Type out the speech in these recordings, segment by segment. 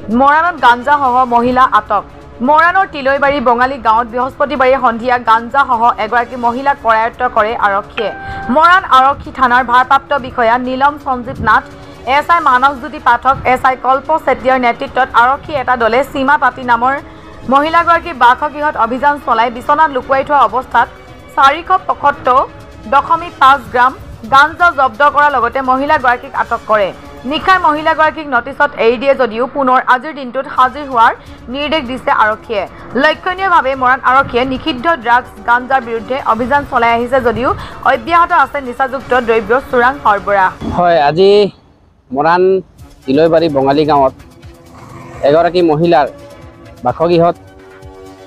মৰাণত গাঞ্জাসহ মহিলা আটক। মৰাণৰ তিলৈবাৰী বঙালী গাঁৱত বৃহস্পতিবাৰে সন্ধিয়া গাঞ্জাসহ এগৰাকী মহিলাক কৰায়ত্ব কৰে আৰক্ষীয়ে। মৰাণ আৰক্ষী থানাৰ ভাৰপ্ৰাপ্ত বিষয়া নীলম সঞ্জীৱ নাথ, এছ.আই. মানসজ্যোতি পাঠক, এছ.আই. কল্প চেতিয়াৰ নেতৃত্বত আৰক্ষী এটা দলে সীমা তাঁতী নামৰ মহিলাগৰাকীৰ বাসগৃহত অভিযান চলাই বিচনাত লুকুৱাই থোৱা অৱস্থাত 475.5 গ্ৰাম গাঞ্জা জব্দ কৰাৰ লগতে মহিলাগৰাকীক আটক কৰে। নিশাই মহিলাগৰাকীক নটিচত এৰি দিয়ে যদিও পুনৰ আজিৰ দিনটোত হাজিৰ হোৱাৰ নিৰ্দেশ দিছে আৰক্ষীয়ে। লক্ষণীয়ভাৱে মৰাণ আৰক্ষীয়ে নিষিদ্ধ ড্ৰাগছ গাঞ্জাৰ বিৰুদ্ধে অভিযান চলাই আহিছে যদিও অব্যাহত আছে নিচাযুক্ত দ্ৰব্যৰ চোৰাং সৰবৰাহ। হয়, আজি মৰাণ তিলৈবাৰী বঙালী গাঁৱত এগৰাকী মহিলাৰ বাসগৃহত,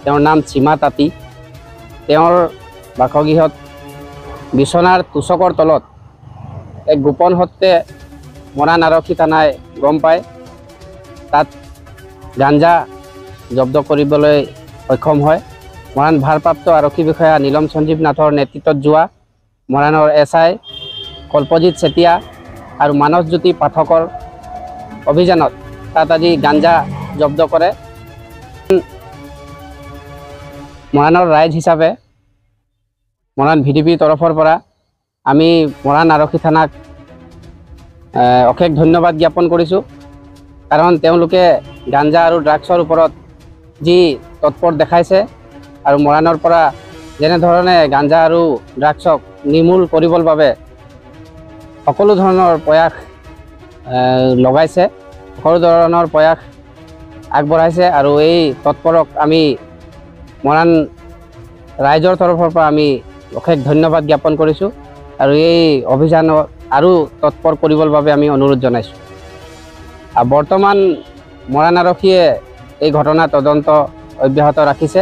তেওঁৰ নাম সীমা তাঁতী, তেওঁৰ বাসগৃহত বিচনাৰ তুচকৰ তলত এক গোপন সত্ৰে মৰাণ আৰক্ষী থানাই গম পায়। তাত গাঞ্জা জব্দ কৰিবলৈ সক্ষম হয়। মৰাণ ভাৰপ্ৰাপ্ত আৰক্ষী বিষয়া নীলম সঞ্জীৱ নাথৰ নেতৃত্বত যোৱা মৰাণৰ এছ.আই. কল্পজিৎ চেতিয়া আৰু মানসজ্যোতি পাঠকৰ অভিযানত তাত আজি গাঞ্জা জব্দ কৰে। মৰাণৰ ৰাইজ হিচাপে মৰাণ ভিডিপিৰ তৰফৰ পৰা আমি মৰাণ আৰক্ষী থানাক অশেষ ধন্যবাদ জ্ঞাপন কৰিছোঁ, কাৰণ তেওঁলোকে গাঞ্জা আৰু ড্ৰাগছৰ ওপৰত যি তৎপৰ দেখাইছে আৰু মৰাণৰ পৰা যেনেধৰণে গাঞ্জা আৰু ড্ৰাগছক নিৰ্মূল কৰিবৰ বাবে সকলো ধৰণৰ প্ৰয়াস লগাইছে, সকলো ধৰণৰ প্ৰয়াস আগবঢ়াইছে আৰু এই তৎপৰক আমি মৰাণ ৰাইজৰ তৰফৰ পৰা আমি অশেষ ধন্যবাদ জ্ঞাপন কৰিছোঁ আৰু এই অভিযানত আৰু তৎপৰ কৰিবৰ বাবে আমি অনুৰোধ জনাইছোঁ। বৰ্তমান মৰাণ আৰক্ষীয়ে এই ঘটনা তদন্ত অব্যাহত ৰাখিছে।